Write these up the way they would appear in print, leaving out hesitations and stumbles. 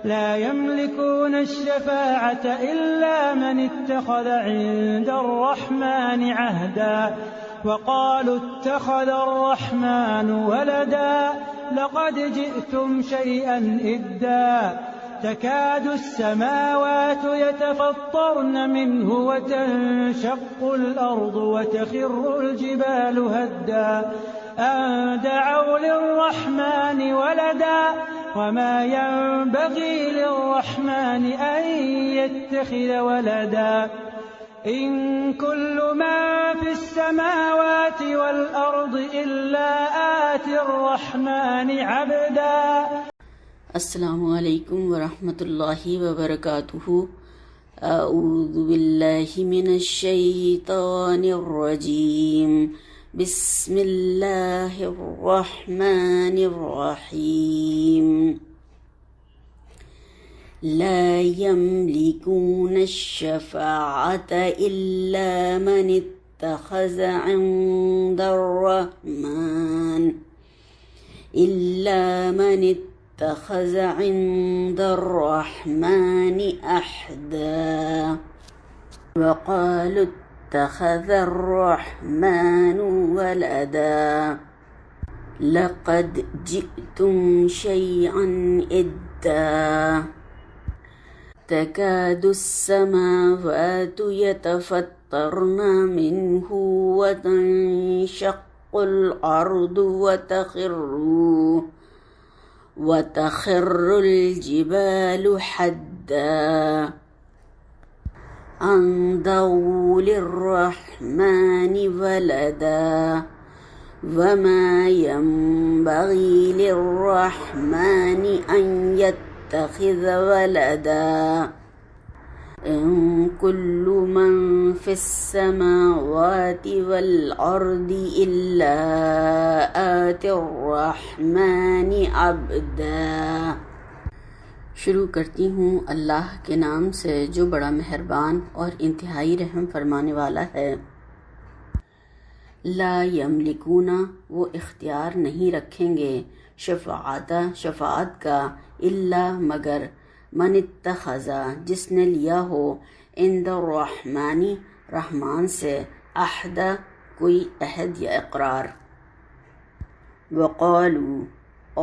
لا يملكون الشفاعة إلا من اتخذ عند الرحمن عهدا وقالوا اتخذ الرحمن ولدا لقد جئتم شيئا إدا تكاد السماوات يتفطرن منه وتنشق الأرض وتخر الجبال هدا أن دعوا للرحمن ولدا وما ينبغي للرحمن أن يتخذ ولدا إن كل من في السماوات والأرض إلا آتي الرحمن عبدا. السلام علیکم ورحمۃ اللہ وبرکاتہ. اعوذ باللہ من الشیطان الرجیم. بسم اللہ الرحمن الرحیم. لا يملكون الشفاعة إلا من اتخذ عند الرحمن عهدا وقالوا اتخذ الرحمن ولدا لقد جئتم شيئا إدا تكاد السماوات يتفطرن منه وتنشق الأرض وتخر الجبال حدا أن دعوا للرحمن ولدا وما ينبغي للرحمن أن يتخذ ولدا إن كل من في السماوات والأرض إلا آتي الرحمن عبدا. شروع کرتی ہوں اللہ کے نام سے جو بڑا مہربان اور انتہائی رحم فرمانے والا ہے. لا یملکون وہ اختیار نہیں رکھیں گے شفاعت کا الا مگر من اتخذا جس نے لیا ہو عند الرحمن رحمان سے عہدا کوئی عہد یا اقرار. وقالو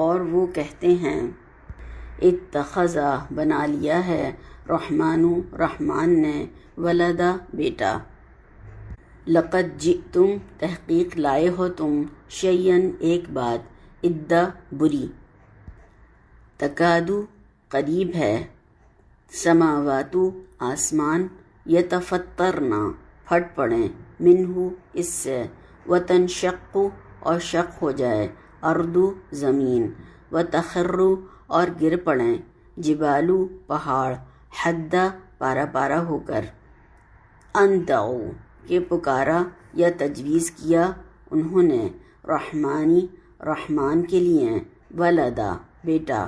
اور وہ کہتے ہیں اتخذا بنا لیا ہے رحمان نے ولدا بیٹا. لقد جئتم تحقیق لائے ہو تم شیئن ایک بات ادا بری. تکادو قریب ہے سماواتو آسمان یتفطرنا پھٹ پڑیں منہو اس سے وتنشق اور شق ہو جائے اردو زمین وتخرو اور گر پڑیں جبالو پہاڑ حدا پارا پارا ہو کر. ان دعو کہ پکارا یا تجویز کیا انہوں نے رحمان کے لیے ولدا بیٹا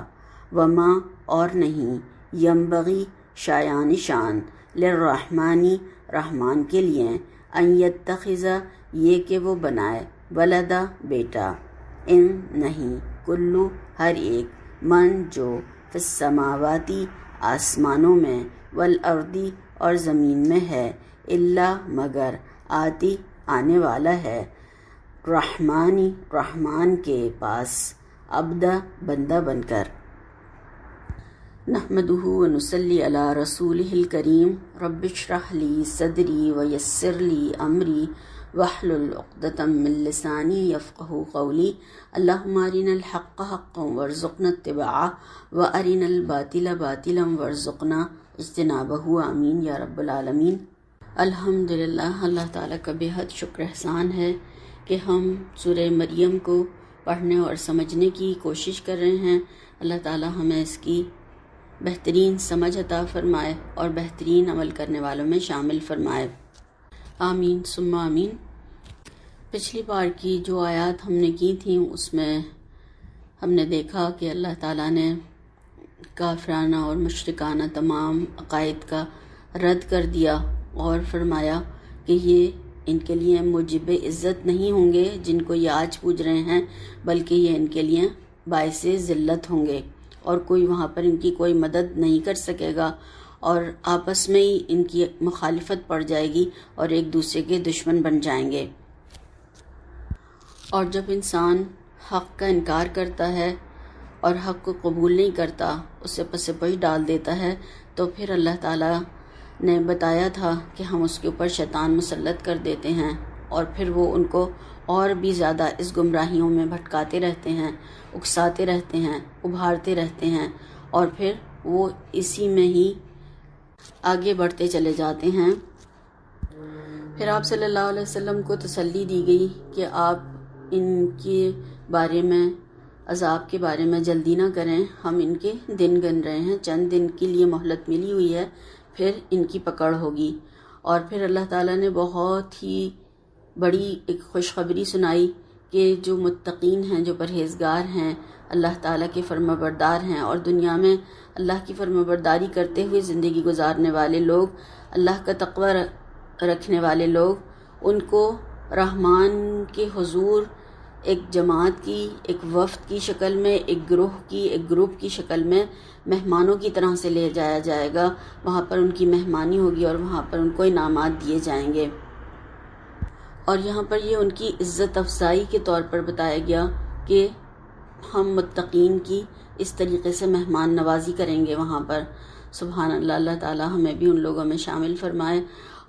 وما اور نہیں ینبغی شایان شان للرحمانی رحمان کے لیے ان یتخذ یہ کہ وہ بنائے ولدا بیٹا. ان نہیں کلو ہر ایک من جو فی السماواتی آسمانوں میں والارضی اور زمین میں ہے الا مگر آتی آنے والا ہے رحمان کے پاس عبدا بندہ بن کر. نحمدہ ونصلی علی رسولہ الکریم. رب اشرح لی صدری ویسر لی امری واحلل عقدۃ من لسانی یفقہوا قولی. اللہم ارنا الحق حقا وارزقنا اتباعہ وارنا الباطل باطلا وارزقنا اجتنابہ. آمین یا رب العالمین. الحمدللہ اللہ تعالیٰ کا بے حد شکر احسان ہے کہ ہم سورہ مریم کو پڑھنے اور سمجھنے کی کوشش کر رہے ہیں. اللہ تعالیٰ ہمیں اس کی بہترین سمجھ عطا فرمائے اور بہترین عمل کرنے والوں میں شامل فرمائے. آمین ثم آمین. پچھلی بار کی جو آیات ہم نے کی تھیں اس میں ہم نے دیکھا کہ اللہ تعالیٰ نے کافرانہ اور مشرکانہ تمام عقائد کا رد کر دیا اور فرمایا کہ یہ ان کے لیے موجب عزت نہیں ہوں گے جن کو یہ آج پوج رہے ہیں، بلکہ یہ ان کے لیے باعث ذلت ہوں گے اور کوئی وہاں پر ان کی کوئی مدد نہیں کر سکے گا، اور آپس میں ہی ان کی مخالفت پڑ جائے گی اور ایک دوسرے کے دشمن بن جائیں گے۔ اور جب انسان حق کا انکار کرتا ہے اور حق کو قبول نہیں کرتا، اسے پس پش ڈال دیتا ہے، تو پھر اللہ تعالیٰ نے بتایا تھا کہ ہم اس کے اوپر شیطان مسلط کر دیتے ہیں، اور پھر وہ ان کو اور بھی زیادہ اس گمراہیوں میں بھٹکاتے رہتے ہیں، اکساتے رہتے ہیں، ابھارتے رہتے ہیں، اور پھر وہ اسی میں ہی آگے بڑھتے چلے جاتے ہیں۔ پھر آپ صلی اللہ علیہ وسلم کو تسلی دی گئی کہ آپ ان کے بارے میں، عذاب کے بارے میں جلدی نہ کریں، ہم ان کے دن گن رہے ہیں، چند دن کے لیے مہلت ملی ہوئی ہے، پھر ان کی پکڑ ہوگی۔ اور پھر اللہ تعالیٰ نے بہت ہی بڑی ایک خوشخبری سنائی کہ جو متقین ہیں، جو پرہیزگار ہیں، اللہ تعالیٰ کے فرمانبردار ہیں، اور دنیا میں اللہ کی فرمانبرداری کرتے ہوئے زندگی گزارنے والے لوگ، اللہ کا تقوی رکھنے والے لوگ، ان کو رحمان کے حضور ایک جماعت کی، ایک وفد کی شکل میں، ایک گروہ کی، ایک گروپ کی شکل میں مہمانوں کی طرح سے لے جایا جائے گا۔ وہاں پر ان کی مہمانی ہوگی اور وہاں پر ان کو انعامات دیے جائیں گے۔ اور یہاں پر یہ ان کی عزت افزائی کے طور پر بتایا گیا کہ ہم متقین کی اس طریقے سے مہمان نوازی کریں گے وہاں پر۔ سبحان اللہ، اللہ تعالیٰ ہمیں بھی ان لوگوں میں شامل فرمائے۔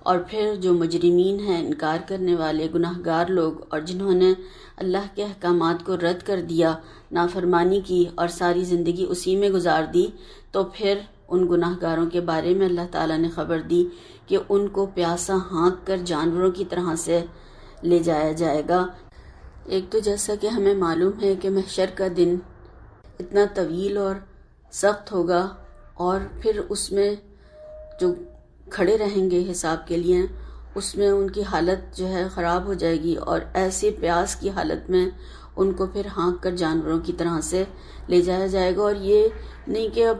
اور پھر جو مجرمین ہیں، انکار کرنے والے گناہگار لوگ، اور جنہوں نے اللہ کے احکامات کو رد کر دیا، نافرمانی کی اور ساری زندگی اسی میں گزار دی، تو پھر ان گناہگاروں کے بارے میں اللہ تعالیٰ نے خبر دی کہ ان کو پیاسا ہانک کر جانوروں کی طرح سے لے جایا جائے گا۔ ایک تو جیسا کہ ہمیں معلوم ہے کہ محشر کا دن اتنا طویل اور سخت ہوگا، اور پھر اس میں جو کھڑے رہیں گے حساب کے لیے، اس میں ان کی حالت جو ہے خراب ہو جائے گی، اور ایسے پیاس کی حالت میں ان کو پھر ہانک کر جانوروں کی طرح سے لے جایا جائے گا۔ اور یہ نہیں کہ اب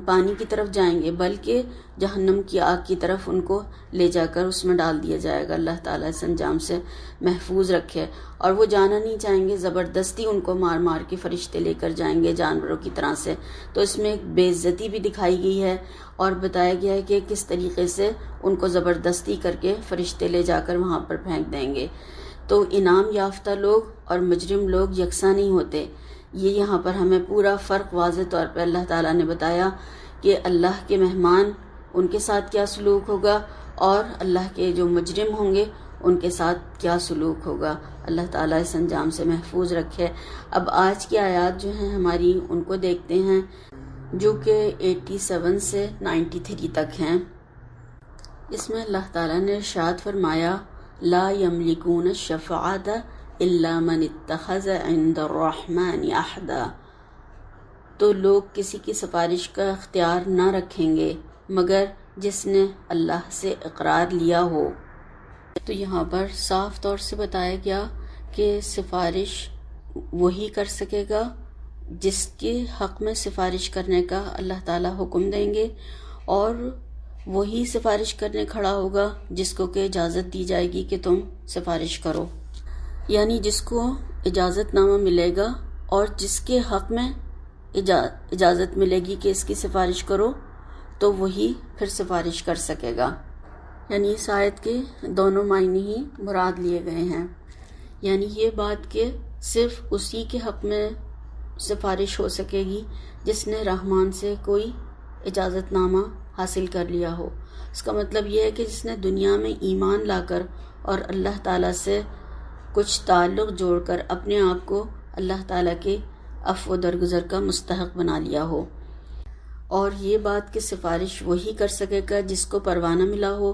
پانی کی طرف جائیں گے، بلکہ جہنم کی آگ کی طرف ان کو لے جا کر اس میں ڈال دیا جائے گا۔ اللہ تعالیٰ اس انجام سے محفوظ رکھے۔ اور وہ جانا نہیں چاہیں گے، زبردستی ان کو مار مار کے فرشتے لے کر جائیں گے جانوروں کی طرح سے۔ تو اس میں ایک بے عزتی بھی دکھائی گئی ہے، اور بتایا گیا ہے کہ کس طریقے سے ان کو زبردستی کر کے فرشتے لے جا کر وہاں پر پھینک دیں گے۔ تو انعام یافتہ لوگ اور مجرم لوگ یکساں نہیں ہوتے۔ یہ یہاں پر ہمیں پورا فرق واضح طور پہ اللہ تعالیٰ نے بتایا کہ اللہ کے مہمان ان کے ساتھ کیا سلوک ہوگا، اور اللہ کے جو مجرم ہوں گے ان کے ساتھ کیا سلوک ہوگا۔ اللہ تعالیٰ اس انجام سے محفوظ رکھے۔ اب آج کی آیات جو ہیں ہماری، ان کو دیکھتے ہیں، جو کہ 87 سے 93 تک ہیں۔ اس میں اللہ تعالیٰ نے ارشاد فرمایا، لا یملکون الشفاعۃ الا من اتخذ عند الرحمن عہدا۔ تو لوگ کسی کی سفارش کا اختیار نہ رکھیں گے مگر جس نے اللہ سے اقرار لیا ہو۔ تو یہاں پر صاف طور سے بتایا گیا کہ سفارش وہی کر سکے گا جس کے حق میں سفارش کرنے کا اللہ تعالیٰ حکم دیں گے، اور وہی سفارش کرنے کھڑا ہوگا جس کو کہ اجازت دی جائے گی کہ تم سفارش کرو۔ یعنی جس کو اجازت نامہ ملے گا اور جس کے حق میں اجازت ملے گی کہ اس کی سفارش کرو، تو وہی پھر سفارش کر سکے گا۔ یعنی اس آیت کے دونوں معنی ہی مراد لیے گئے ہیں۔ یعنی یہ بات کہ صرف اسی کے حق میں سفارش ہو سکے گی جس نے رحمان سے کوئی اجازت نامہ حاصل کر لیا ہو۔ اس کا مطلب یہ ہے کہ جس نے دنیا میں ایمان لا کر اور اللہ تعالیٰ سے کچھ تعلق جوڑ کر اپنے آپ کو اللہ تعالیٰ کے عفو و درگزر کا مستحق بنا لیا ہو۔ اور یہ بات کہ سفارش وہی کر سکے گا جس کو پروانہ ملا ہو،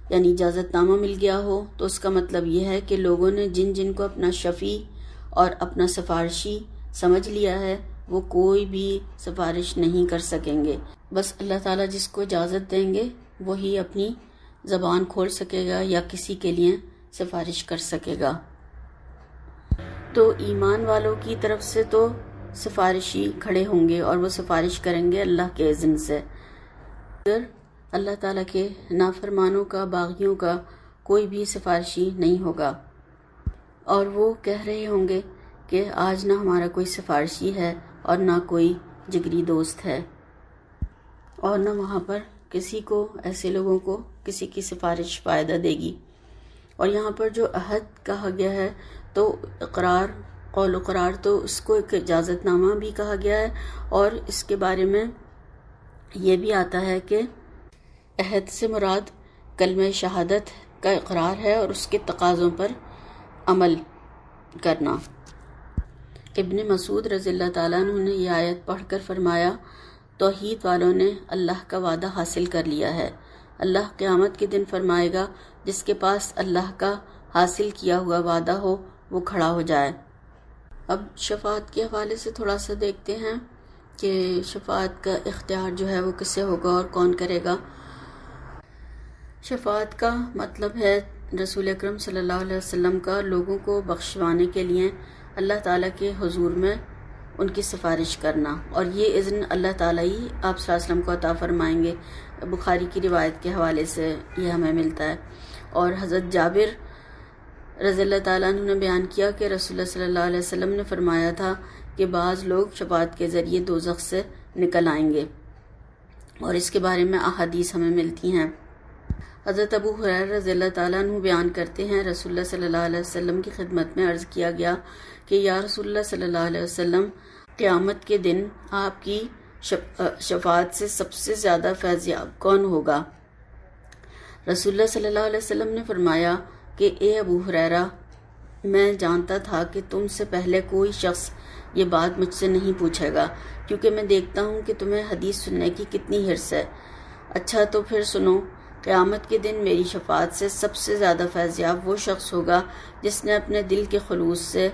یعنی اجازت نامہ مل گیا ہو، تو اس کا مطلب یہ ہے کہ لوگوں نے جن جن کو اپنا شفیع اور اپنا سفارشی سمجھ لیا ہے، وہ کوئی بھی سفارش نہیں کر سکیں گے۔ بس اللہ تعالیٰ جس کو اجازت دیں گے وہی اپنی زبان کھول سکے گا یا کسی کے لیے سفارش کر سکے گا۔ تو ایمان والوں کی طرف سے تو سفارشی کھڑے ہوں گے اور وہ سفارش کریں گے اللہ کے اذن سے۔ اگر اللہ تعالیٰ کے نافرمانوں کا، باغیوں کا کوئی بھی سفارشی نہیں ہوگا، اور وہ کہہ رہے ہوں گے کہ آج نہ ہمارا کوئی سفارشی ہے اور نہ کوئی جگری دوست ہے، اور نہ وہاں پر کسی کو، ایسے لوگوں کو کسی کی سفارش فائدہ دے گی۔ اور یہاں پر جو عہد کہا گیا ہے تو اقرار، قول و قرار، تو اس کو ایک اجازت نامہ بھی کہا گیا ہے، اور اس کے بارے میں یہ بھی آتا ہے کہ عہد سے مراد کلمہ شہادت کا اقرار ہے اور اس کے تقاضوں پر عمل کرنا۔ ابن مسعود رضی اللہ تعالیٰ عنہ نے یہ آیت پڑھ کر فرمایا، توحید والوں نے اللہ کا وعدہ حاصل کر لیا ہے۔ اللہ قیامت کے دن فرمائے گا، جس کے پاس اللہ کا حاصل کیا ہوا وعدہ ہو وہ کھڑا ہو جائے۔ اب شفاعت کے حوالے سے تھوڑا سا دیکھتے ہیں کہ شفاعت کا اختیار جو ہے وہ کس سے ہوگا اور کون کرے گا۔ شفاعت کا مطلب ہے رسول اکرم صلی اللہ علیہ وسلم کا لوگوں کو بخشوانے کے لیے اللہ تعالیٰ کے حضور میں ان کی سفارش کرنا، اور یہ اذن اللہ تعالیٰ ہی آپ صلی اللہ علیہ وسلم کو عطا فرمائیں گے۔ بخاری کی روایت کے حوالے سے یہ ہمیں ملتا ہے۔ اور حضرت جابر رضی اللہ تعالیٰ عنہ نے بیان کیا کہ رسول اللہ صلی اللہ علیہ وسلم نے فرمایا تھا کہ بعض لوگ شفاعت کے ذریعے دوزخ سے نکل آئیں گے، اور اس کے بارے میں احادیث ہمیں ملتی ہیں۔ حضرت ابو ہریرہ رضی اللہ تعالیٰ عنہ بیان کرتے ہیں، رسول اللہ صلی اللہ علیہ وسلم کی خدمت میں عرض کیا گیا کہ یا رسول اللہ صلی اللہ علیہ وسلم، قیامت کے دن آپ کی شفاعت سے سب سے زیادہ فیض یاب کون ہوگا؟ رسول اللہ صلی اللہ علیہ وسلم نے فرمایا کہ اے ابو ہریرہ، میں جانتا تھا کہ تم سے پہلے کوئی شخص یہ بات مجھ سے نہیں پوچھے گا، کیونکہ میں دیکھتا ہوں کہ تمہیں حدیث سننے کی کتنی حرص ہے۔ اچھا تو پھر سنو، قیامت کے دن میری شفاعت سے سب سے زیادہ فیض یاب وہ شخص ہوگا جس نے اپنے دل کے خلوص سے،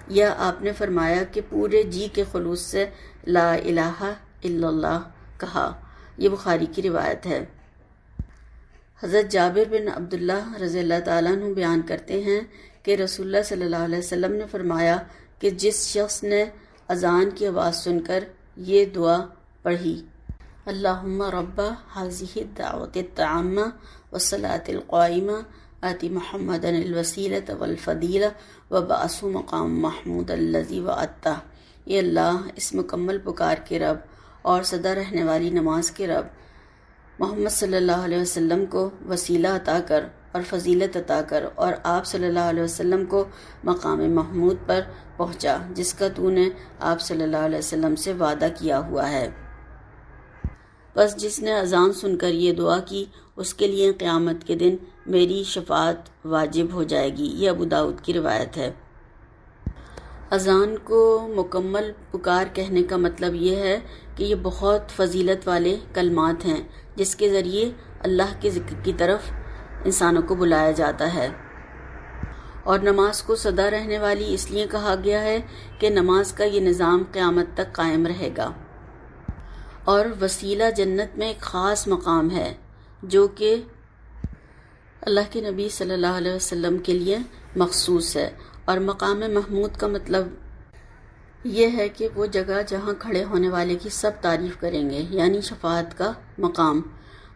یا آپ نے فرمایا کہ پورے جی کے خلوص سے لا الہ الا اللہ کہا۔ یہ بخاری کی روایت ہے۔ حضرت جابر بن عبداللہ رضی اللہ تعالیٰ عنہ بیان کرتے ہیں کہ رسول اللہ صلی اللہ علیہ وسلم نے فرمایا کہ جس شخص نے اذان کی آواز سن کر یہ دعا پڑھی، اللہم رب هذه الدعوة التامة والصلاة القائمة آت محمدا الوسیلة والفضیلة وبعثه مقام محمود الذی وعدتہ، اے اللہ اس مکمل پکار کے رب اور سدا رہنے والی نماز کے رب، محمد صلی اللہ علیہ وسلم کو وسیلہ عطا کر اور فضیلت عطا کر، اور آپ صلی اللہ علیہ وسلم کو مقام محمود پر پہنچا جس کا تو نے آپ صلی اللہ علیہ وسلم سے وعدہ کیا ہوا ہے۔ بس جس نے اذان سن کر یہ دعا کی اس کے لیے قیامت کے دن میری شفاعت واجب ہو جائے گی۔ یہ ابو داؤد کی روایت ہے۔ اذان کو مکمل پکار کہنے کا مطلب یہ ہے کہ یہ بہت فضیلت والے کلمات ہیں جس کے ذریعے اللہ کے ذکر کی طرف انسانوں کو بلایا جاتا ہے۔ اور نماز کو سدا رہنے والی اس لیے کہا گیا ہے کہ نماز کا یہ نظام قیامت تک قائم رہے گا۔ اور وسیلہ جنت میں ایک خاص مقام ہے جو کہ اللہ کے نبی صلی اللہ علیہ وسلم کے لیے مخصوص ہے، اور مقام محمود کا مطلب یہ ہے کہ وہ جگہ جہاں کھڑے ہونے والے کی سب تعریف کریں گے، یعنی شفاعت کا مقام۔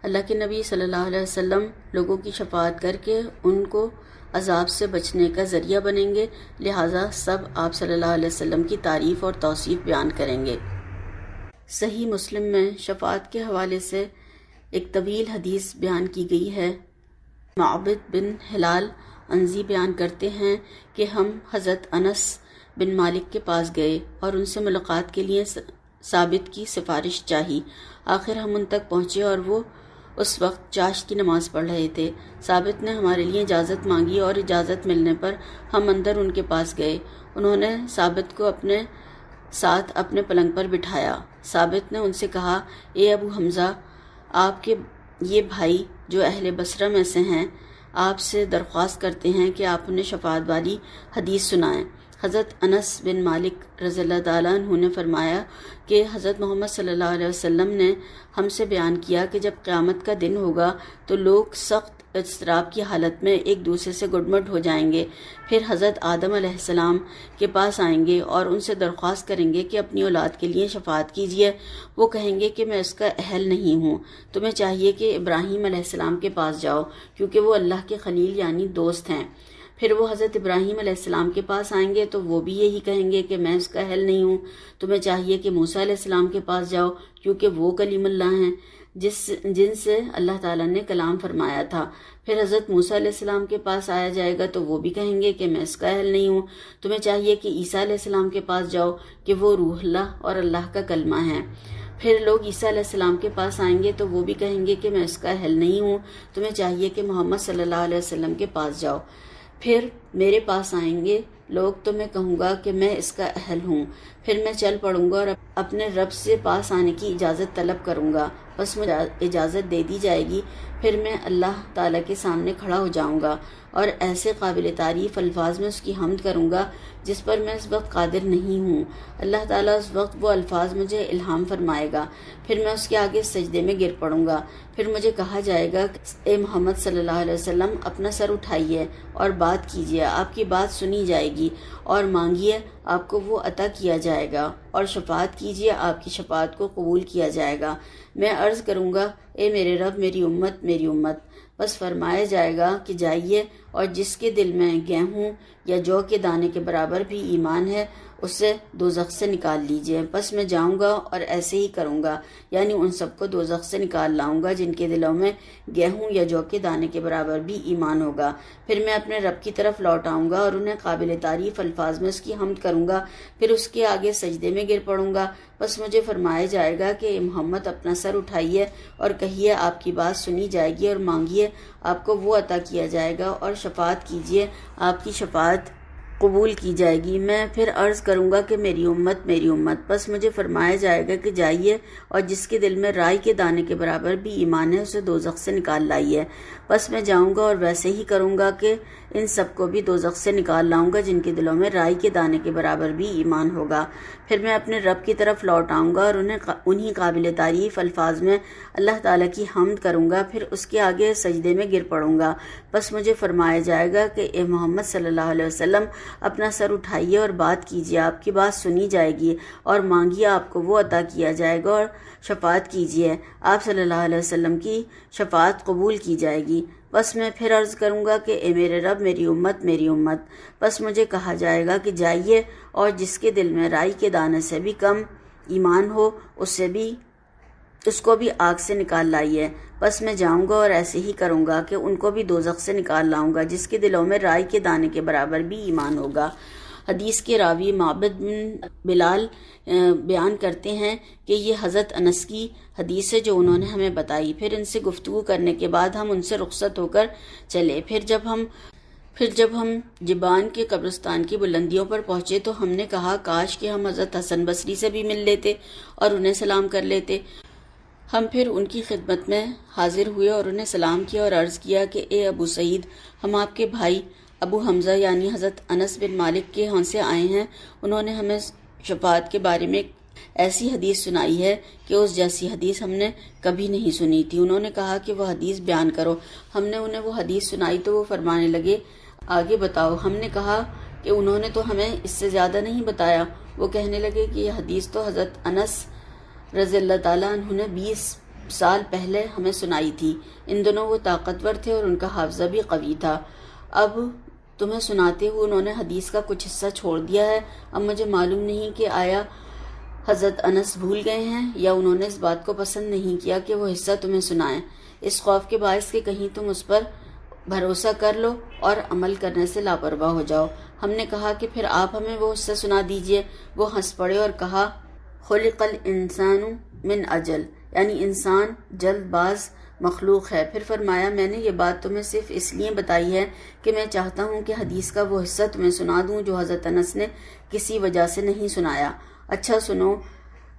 اللہ کے نبی صلی اللہ علیہ وسلم لوگوں کی شفاعت کر کے ان کو عذاب سے بچنے کا ذریعہ بنیں گے، لہٰذا سب آپ صلی اللہ علیہ وسلم کی تعریف اور توصیف بیان کریں گے۔ صحیح مسلم میں شفاعت کے حوالے سے ایک طویل حدیث بیان کی گئی ہے۔ معبد بن ہلال عنزی بیان کرتے ہیں کہ ہم حضرت انس بن مالک کے پاس گئے اور ان سے ملاقات کے لیے ثابت کی سفارش چاہی۔ آخر ہم ان تک پہنچے اور وہ اس وقت چاشت کی نماز پڑھ رہے تھے۔ ثابت نے ہمارے لیے اجازت مانگی اور اجازت ملنے پر ہم اندر ان کے پاس گئے۔ انہوں نے ثابت کو اپنے ساتھ اپنے پلنگ پر بٹھایا۔ ثابت نے ان سے کہا، اے ابو حمزہ، آپ کے یہ بھائی جو اہل بصرہ میں سے ہیں آپ سے درخواست کرتے ہیں کہ آپ انہیں شفاعت والی حدیث سنائیں۔ حضرت انس بن مالک رضی اللہ تعالیٰ عنہ نے فرمایا کہ حضرت محمد صلی اللہ علیہ وسلم نے ہم سے بیان کیا کہ جب قیامت کا دن ہوگا تو لوگ سخت اضطراب کی حالت میں ایک دوسرے سے گڈمٹ ہو جائیں گے، پھر حضرت آدم علیہ السلام کے پاس آئیں گے اور ان سے درخواست کریں گے کہ اپنی اولاد کے لیے شفاعت کیجیے۔ وہ کہیں گے کہ میں اس کا اہل نہیں ہوں، تمہیں چاہیے کہ ابراہیم علیہ السلام کے پاس جاؤ کیونکہ وہ اللہ کے خلیل یعنی دوست ہیں۔ پھر وہ حضرت ابراہیم علیہ السلام کے پاس آئیں گے تو وہ بھی یہی کہیں گے کہ میں اس کا اہل نہیں ہوں، تمہیں چاہیے کہ موسیٰ علیہ السلام کے پاس جاؤ کیونکہ وہ کلیم اللہ ہیں جن سے اللہ تعالیٰ نے کلام فرمایا تھا۔ پھر حضرت موسیٰ علیہ السلام کے پاس آیا جائے گا تو وہ بھی کہیں گے کہ میں اس کا اہل نہیں ہوں، تمہیں چاہیے کہ عیسیٰ علیہ السلام کے پاس جاؤ کہ وہ روح اللہ اور اللہ کا کلمہ ہے۔ پھر لوگ عیسیٰ علیہ السلام کے پاس آئیں گے تو وہ بھی کہیں گے کہ میں اس کا اہل نہیں ہوں، تمہیں چاہیے کہ محمد صلی اللہ علیہ وسلم کے پاس جاؤ۔ پھر میرے پاس آئیں گے لوگ تو میں کہوں گا کہ میں اس کا اہل ہوں، پھر میں چل پڑوں گا اور اپنے رب سے پاس آنے کی اجازت طلب کروں گا، بس مجھے اجازت دے دی جائے گی، پھر میں اللہ تعالیٰ کے سامنے کھڑا ہو جاؤں گا اور ایسے قابل تعریف الفاظ میں اس کی حمد کروں گا جس پر میں اس وقت قادر نہیں ہوں۔ اللہ تعالیٰ اس وقت وہ الفاظ مجھے الہام فرمائے گا، پھر میں اس کے آگے سجدے میں گر پڑوں گا، پھر مجھے کہا جائے گا اے محمد صلی اللہ علیہ وسلم اپنا سر اٹھائیے اور بات کیجیے، آپ کی بات سنی جائے گی، اور مانگیے آپ کو وہ عطا کیا جائے گا، اور شفاعت کیجیے آپ کی شفاعت کو قبول کیا جائے گا۔ میں عرض کروں گا اے میرے رب میری امت میری امت، بس فرمایا جائے گا کہ جائیے اور جس کے دل میں گیہوں یا جو کے دانے کے برابر بھی ایمان ہے اسے دوزخ سے نکال لیجئے۔ پس میں جاؤں گا اور ایسے ہی کروں گا، یعنی ان سب کو دوزخ سے نکال لاؤں گا جن کے دلوں میں گیہوں یا جو کے دانے کے برابر بھی ایمان ہوگا۔ پھر میں اپنے رب کی طرف لوٹ آؤں گا اور انہیں قابل تعریف الفاظ میں اس کی حمد کروں گا، پھر اس کے آگے سجدے میں گر پڑوں گا۔ بس مجھے فرمایا جائے گا کہ اے محمد اپنا سر اٹھائیے اور کہیے آپ کی بات سنی جائے گی، اور مانگیے آپ کو وہ عطا کیا جائے گا، اور شفاعت کیجیے آپ کی شفاعت قبول کی جائے گی۔ میں پھر عرض کروں گا کہ میری امت میری امت، بس مجھے فرمایا جائے گا کہ جائیے اور جس کے دل میں رائی کے دانے کے برابر بھی ایمان ہے اسے دوزخ سے نکال لائیے۔ بس میں جاؤں گا اور ویسے ہی کروں گا کہ ان سب کو بھی دوزخ سے نکال لاؤں گا جن کے دلوں میں رائی کے دانے کے برابر بھی ایمان ہوگا۔ پھر میں اپنے رب کی طرف لوٹ آؤں گا اور انہیں قابل تعریف الفاظ میں اللہ تعالیٰ کی حمد کروں گا، پھر اس کے آگے سجدے میں گر پڑوں گا۔ بس مجھے فرمایا جائے گا کہ اے محمد صلی اللہ علیہ وسلم اپنا سر اٹھائیے اور بات کیجیے، آپ کی بات سنی جائے گی، اور مانگیے آپ کو وہ عطا کیا جائے گا، اور شفاعت کیجیے آپ صلی اللہ علیہ وسلم کی شفاعت قبول کی جائے گی۔ بس میں پھر عرض کروں گا کہ اے میرے رب میری امت میری امت، بس مجھے کہا جائے گا کہ جائیے اور جس کے دل میں رائی کے دانے سے بھی کم ایمان ہو اس کو بھی آگ سے نکال لائیے۔ بس میں جاؤں گا اور ایسے ہی کروں گا کہ ان کو بھی دوزخ سے نکال لاؤں گا جس کے دلوں میں رائی کے دانے کے برابر بھی ایمان ہوگا۔ حدیث کے راوی معبد بن بلال بیان کرتے ہیں کہ یہ حضرت انس کی حدیث ہے جو انہوں نے ہمیں بتائی۔ پھر ان سے گفتگو کرنے کے بعد ہم ان سے رخصت ہو کر چلے۔ پھر جب ہم جبان کے قبرستان کی بلندیوں پر پہنچے تو ہم نے کہا کاش کہ ہم حضرت حسن بصری سے بھی مل لیتے اور انہیں سلام کر لیتے۔ ہم پھر ان کی خدمت میں حاضر ہوئے اور انہیں سلام کیا اور عرض کیا کہ اے ابو سعید، ہم آپ کے بھائی ابو حمزہ یعنی حضرت انس بن مالک کے ہاں سے آئے ہیں۔ انہوں نے ہمیں شفاعت کے بارے میں ایسی حدیث سنائی ہے کہ اس جیسی حدیث ہم نے کبھی نہیں سنی تھی۔ انہوں نے کہا کہ وہ حدیث بیان کرو۔ ہم نے انہیں وہ حدیث سنائی تو وہ فرمانے لگے آگے بتاؤ۔ ہم نے کہا کہ انہوں نے تو ہمیں اس سے زیادہ نہیں بتایا۔ وہ کہنے لگے کہ یہ حدیث تو حضرت انس رضی اللہ تعالیٰ عنہ نے 20 سال پہلے ہمیں سنائی تھی۔ ان دنوں وہ طاقتور تھے اور ان کا حافظہ بھی قوی تھا۔ اب تمہیں سناتے ہوئے انہوں نے حدیث کا کچھ حصہ چھوڑ دیا ہے۔ اب مجھے معلوم نہیں کہ آیا حضرت انس بھول گئے ہیں یا انہوں نے اس بات کو پسند نہیں کیا کہ وہ حصہ تمہیں سنائیں، اس خوف کے باعث کہ کہیں تم اس پر بھروسہ کر لو اور عمل کرنے سے لاپرواہ ہو جاؤ۔ ہم نے کہا کہ پھر آپ ہمیں وہ حصہ سنا دیجئے۔ وہ ہنس پڑے اور کہا خلق الانسان من اجل، یعنی انسان جلد باز مخلوق ہے۔ پھر فرمایا میں نے یہ بات تمہیں صرف اس لیے بتائی ہے کہ میں چاہتا ہوں کہ حدیث کا وہ حصہ تمہیں سنا دوں جو حضرت انس نے کسی وجہ سے نہیں سنایا۔ اچھا سنو،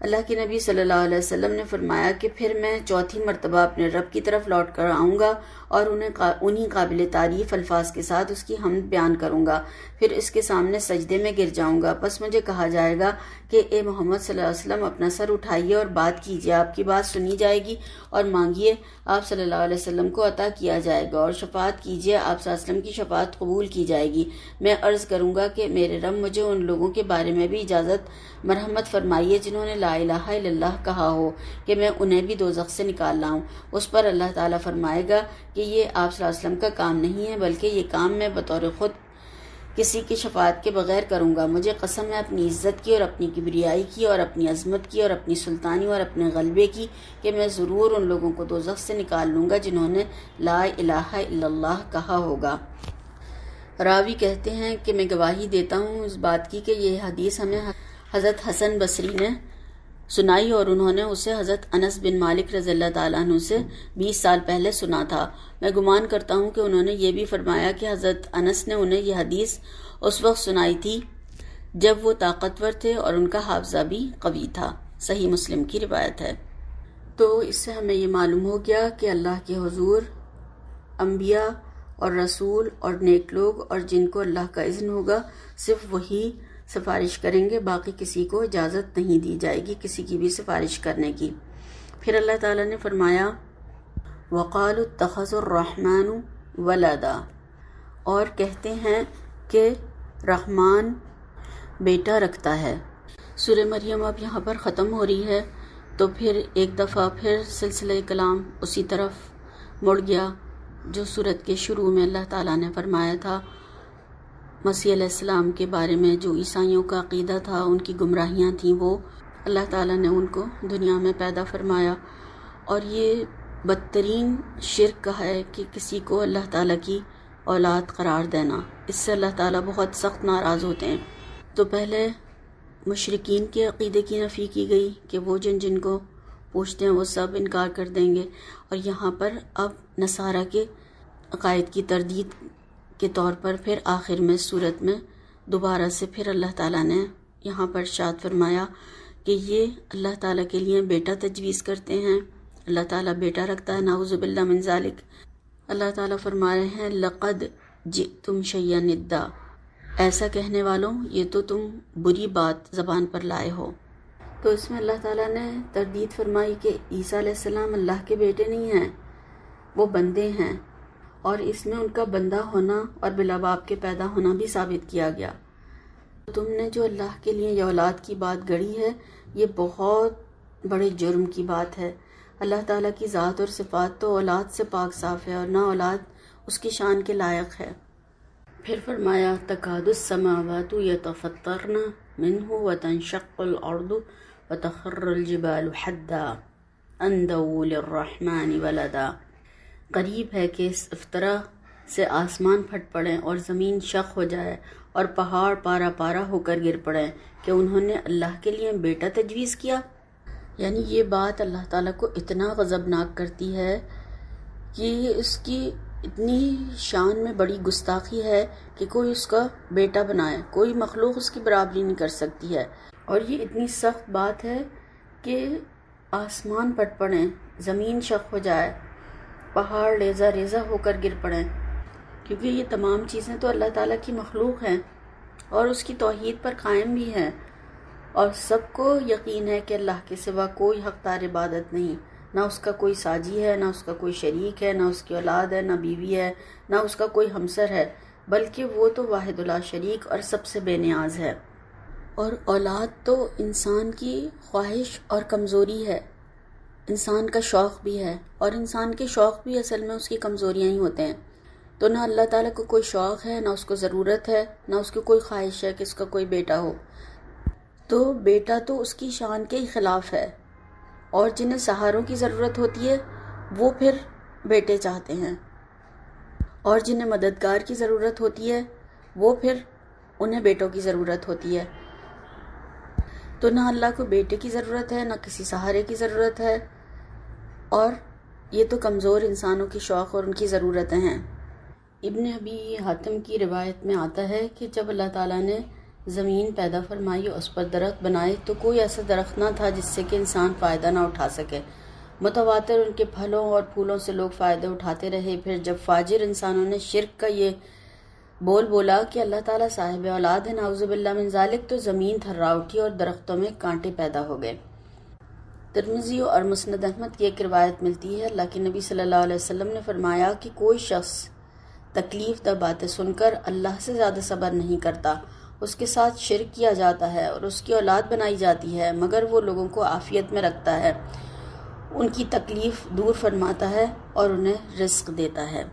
اللہ کے نبی صلی اللہ علیہ وسلم نے فرمایا کہ پھر میں چوتھی مرتبہ اپنے رب کی طرف لوٹ کر آؤں گا اور انہیں قابل تعریف الفاظ کے ساتھ اس کی حمد بیان کروں گا، پھر اس کے سامنے سجدے میں گر جاؤں گا۔ پس مجھے کہا جائے گا کہ اے محمد صلی اللہ علیہ وسلم اپنا سر اٹھائیے اور بات کیجیے، آپ کی بات سنی جائے گی، اور مانگیے آپ صلی اللہ علیہ وسلم کو عطا کیا جائے گا، اور شفاعت کیجیے آپ صلی اللہ علیہ وسلم کی شفاعت قبول کی جائے گی۔ میں عرض کروں گا کہ میرے رب مجھے ان لوگوں کے بارے میں بھی اجازت مرحمت فرمائیے جنہوں نے لا الہ الا اللہ کہا ہو کہ میں انہیں بھی دوزخ سے نکال لاؤں۔ اس پر اللہ تعالیٰ فرمائے گا کہ یہ آپ صلی اللہ علیہ وسلم کا کام نہیں ہے، بلکہ یہ کام میں بطور خود کسی کی شفاعت کے بغیر کروں گا۔ مجھے قسم ہے اپنی عزت کی اور اپنی کبریائی کی اور اپنی عظمت کی اور اپنی سلطانی اور اپنے غلبے کی کہ میں ضرور ان لوگوں کو دوزخ سے نکال لوں گا جنہوں نے لا الہ الا اللہ کہا ہوگا۔ راوی کہتے ہیں کہ میں گواہی دیتا ہوں اس بات کی کہ یہ حدیث ہمیں حضرت حسن بصری نے سنائی اور انہوں نے اسے حضرت انس بن مالک رضی اللہ تعالیٰ عنہ سے 20 سال پہلے سنا تھا۔ میں گمان کرتا ہوں کہ انہوں نے یہ بھی فرمایا کہ حضرت انس نے انہیں یہ حدیث اس وقت سنائی تھی جب وہ طاقتور تھے اور ان کا حافظہ بھی قوی تھا۔ صحیح مسلم کی روایت ہے۔ تو اس سے ہمیں یہ معلوم ہو گیا کہ اللہ کے حضور انبیاء اور رسول اور نیک لوگ اور جن کو اللہ کا اذن ہوگا صرف وہی سفارش کریں گے، باقی کسی کو اجازت نہیں دی جائے گی کسی کی بھی سفارش کرنے کی۔ پھر اللہ تعالیٰ نے فرمایا وَقَالُوا اتَّخَذَ الرَّحْمَنُ وَلَدًا، اور کہتے ہیں کہ رحمان بیٹا رکھتا ہے۔ سورہ مریم اب یہاں پر ختم ہو رہی ہے، تو پھر ایک دفعہ پھر سلسلہ کلام اسی طرف مڑ گیا جو سورت کے شروع میں اللہ تعالیٰ نے فرمایا تھا مسیح علیہ السلام کے بارے میں۔ جو عیسائیوں کا عقیدہ تھا، ان کی گمراہیاں تھیں، وہ اللہ تعالیٰ نے ان کو دنیا میں پیدا فرمایا، اور یہ بدترین شرک کا ہے کہ کسی کو اللہ تعالیٰ کی اولاد قرار دینا۔ اس سے اللہ تعالیٰ بہت سخت ناراض ہوتے ہیں۔ تو پہلے مشرکین کے عقیدے کی نفی کی گئی کہ وہ جن کو پوچھتے ہیں وہ سب انکار کر دیں گے، اور یہاں پر اب نصارہ کے عقائد کی تردید کے طور پر پھر آخر میں سورت میں دوبارہ سے پھر اللہ تعالیٰ نے یہاں پر ارشاد فرمایا کہ یہ اللہ تعالیٰ کے لیے بیٹا تجویز کرتے ہیں، اللہ تعالیٰ بیٹا رکھتا ہے، نعوذ باللہ من ذالک۔ اللہ تعالیٰ فرما رہے ہیں لقد جئتم شیئا ندا، ایسا کہنے والوں یہ تو تم بری بات زبان پر لائے ہو۔ تو اس میں اللہ تعالیٰ نے تردید فرمائی کہ عیسیٰ علیہ السلام اللہ کے بیٹے نہیں ہیں، وہ بندے ہیں، اور اس میں ان کا بندہ ہونا اور بلا باپ کے پیدا ہونا بھی ثابت کیا گیا۔ تم نے جو اللہ کے لیے یہ اولاد کی بات گڑھی ہے، یہ بہت بڑے جرم کی بات ہے۔ اللہ تعالیٰ کی ذات اور صفات تو اولاد سے پاک صاف ہے، اور نہ اولاد اس کی شان کے لائق ہے۔ پھر فرمایا تکاد السماوات یتفطرن منہ وتنشق الارض وتخر الجبال حدا ان دعوا للرحمن ولدا، قریب ہے کہ اس افطرا سے آسمان پھٹ پڑیں اور زمین شق ہو جائے اور پہاڑ پارا پارا ہو کر گر پڑیں کہ انہوں نے اللہ کے لیے بیٹا تجویز کیا۔ یعنی یہ بات اللہ تعالیٰ کو اتنا غضبناک کرتی ہے کہ اس کی اتنی شان میں بڑی گستاخی ہے کہ کوئی اس کا بیٹا بنائے، کوئی مخلوق اس کی برابری نہیں کر سکتی ہے۔ اور یہ اتنی سخت بات ہے کہ آسمان پھٹ پڑیں، زمین شق ہو جائے، پہاڑ ریزہ ریزہ ہو کر گر پڑیں، کیونکہ یہ تمام چیزیں تو اللہ تعالیٰ کی مخلوق ہیں اور اس کی توحید پر قائم بھی ہیں، اور سب کو یقین ہے کہ اللہ کے سوا کوئی حقدار عبادت نہیں، نہ اس کا کوئی ساجی ہے، نہ اس کا کوئی شریک ہے، نہ اس کی اولاد ہے، نہ بیوی ہے، نہ اس کا کوئی ہمسر ہے، بلکہ وہ تو واحد لا شریک اور سب سے بے نیاز ہے۔ اور اولاد تو انسان کی خواہش اور کمزوری ہے، انسان کا شوق بھی ہے، اور انسان کے شوق بھی اصل میں اس کی کمزوریاں ہی ہوتے ہیں۔ تو نہ اللہ تعالیٰ کو کوئی شوق ہے، نہ اس کو ضرورت ہے، نہ اس کو کوئی خواہش ہے کہ اس کا کوئی بیٹا ہو۔ تو بیٹا تو اس کی شان کے ہی خلاف ہے، اور جنہیں سہاروں کی ضرورت ہوتی ہے وہ پھر بیٹے چاہتے ہیں، اور جنہیں مددگار کی ضرورت ہوتی ہے وہ پھر انہیں بیٹوں کی ضرورت ہوتی ہے۔ تو نہ اللہ کو بیٹے کی ضرورت ہے، نہ کسی سہارے کی ضرورت ہے، اور یہ تو کمزور انسانوں کی شوق اور ان کی ضرورتیں ہیں۔ ابن ابی حاتم کی روایت میں آتا ہے کہ جب اللہ تعالیٰ نے زمین پیدا فرمائی اور اس پر درخت بنائے تو کوئی ایسا درخت نہ تھا جس سے کہ انسان فائدہ نہ اٹھا سکے، متواتر ان کے پھلوں اور پھولوں سے لوگ فائدے اٹھاتے رہے۔ پھر جب فاجر انسانوں نے شرک کا یہ بول بولا کہ اللہ تعالیٰ صاحب اولاد ہے، نعوذ باللہ من ذالک، تو زمین تھرا اٹھی اور درختوں میں کانٹے پیدا ہو گئے۔ ترمذی اور مسند احمد کی ایک روایت ملتی ہے، اللہ کے نبی صلی اللہ علیہ وسلم نے فرمایا کہ کوئی شخص تکلیف دہ باتیں سن کر اللہ سے زیادہ صبر نہیں کرتا، اس کے ساتھ شرک کیا جاتا ہے اور اس کی اولاد بنائی جاتی ہے، مگر وہ لوگوں کو عافیت میں رکھتا ہے، ان کی تکلیف دور فرماتا ہے اور انہیں رزق دیتا ہے۔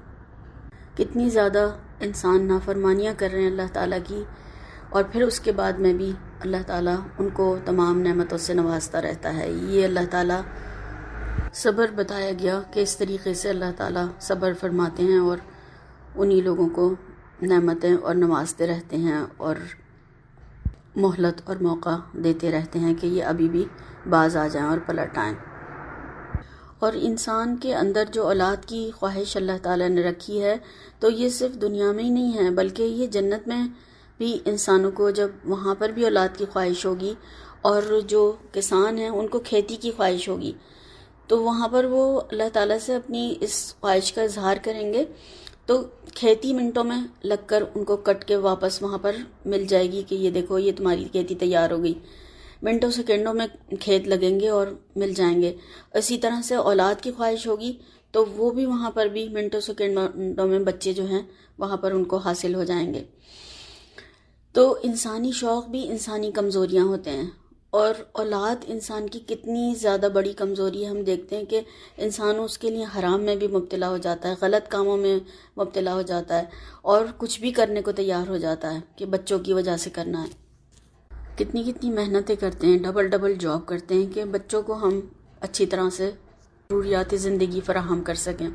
کتنی زیادہ انسان نافرمانیاں کر رہے ہیں اللہ تعالیٰ کی، اور پھر اس کے بعد میں بھی اللہ تعالیٰ ان کو تمام نعمتوں سے نوازتا رہتا ہے۔ یہ اللہ تعالیٰ صبر بتایا گیا کہ اس طریقے سے اللہ تعالیٰ صبر فرماتے ہیں اور انہی لوگوں کو نعمتیں اور نوازتے رہتے ہیں اور مہلت اور موقع دیتے رہتے ہیں کہ یہ ابھی بھی باز آ جائیں اور پلٹ آئیں۔ اور انسان کے اندر جو اولاد کی خواہش اللہ تعالیٰ نے رکھی ہے تو یہ صرف دنیا میں ہی نہیں ہے، بلکہ یہ جنت میں بھی انسانوں کو جب وہاں پر بھی اولاد کی خواہش ہوگی، اور جو کسان ہیں ان کو کھیتی کی خواہش ہوگی، تو وہاں پر وہ اللہ تعالیٰ سے اپنی اس خواہش کا اظہار کریں گے تو کھیتی منٹوں میں لگ کر ان کو کٹ کے واپس وہاں پر مل جائے گی کہ یہ دیکھو یہ تمہاری کھیتی تیار ہو گئی، منٹوں سیکنڈوں میں کھیت لگیں گے اور مل جائیں گے۔ اسی طرح سے اولاد کی خواہش ہوگی تو وہ بھی وہاں پر بھی منٹوں سیکنڈوں میں بچے جو ہیں وہاں پر ان کو حاصل ہو جائیں گے۔ تو انسانی شوق بھی انسانی کمزوریاں ہوتے ہیں، اور اولاد انسان کی کتنی زیادہ بڑی کمزوری ہے۔ ہم دیکھتے ہیں کہ انسان اس کے لیے حرام میں بھی مبتلا ہو جاتا ہے، غلط کاموں میں مبتلا ہو جاتا ہے، اور کچھ بھی کرنے کو تیار ہو جاتا ہے کہ بچوں کی وجہ سے کرنا ہے۔ کتنی محنتیں کرتے ہیں، ڈبل جاب کرتے ہیں کہ بچوں کو ہم اچھی طرح سے ضروریات زندگی فراہم کر سکیں۔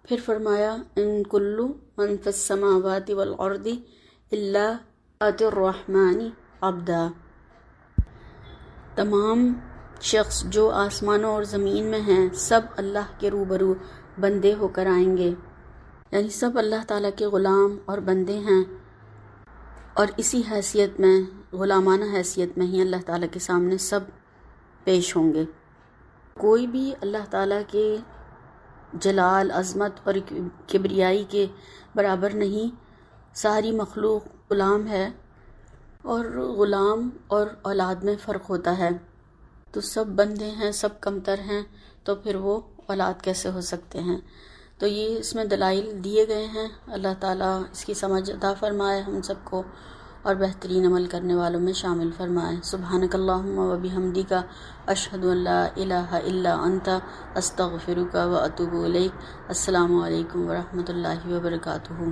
پھر فرمایا ان کلو من فی السماوات والارض الا آتی الرحمن عبدا، تمام شخص جو آسمانوں اور زمین میں ہیں سب اللہ کے روبرو بندے ہو کر آئیں گے، یعنی سب اللہ تعالیٰ کے غلام اور بندے ہیں، اور اسی حیثیت میں غلامانہ حیثیت میں ہی اللہ تعالیٰ کے سامنے سب پیش ہوں گے۔ کوئی بھی اللہ تعالیٰ کے جلال، عظمت اور کبریائی کے برابر نہیں، ساری مخلوق غلام ہے، اور غلام اور اولاد میں فرق ہوتا ہے، تو سب بندے ہیں، سب کمتر ہیں، تو پھر وہ اولاد کیسے ہو سکتے ہیں؟ تو یہ اس میں دلائل دیے گئے ہیں۔ اللہ تعالیٰ اس کی سمجھ عطا فرمائے ہم سب کو، اور بہترین عمل کرنے والوں میں شامل فرمائے۔ سبحانک اللہم و بحمدک، اشہد ان لا الہ الا انت، استغفرک و اتوب الیک۔ السلام علیکم ورحمۃ اللہ وبرکاتہ۔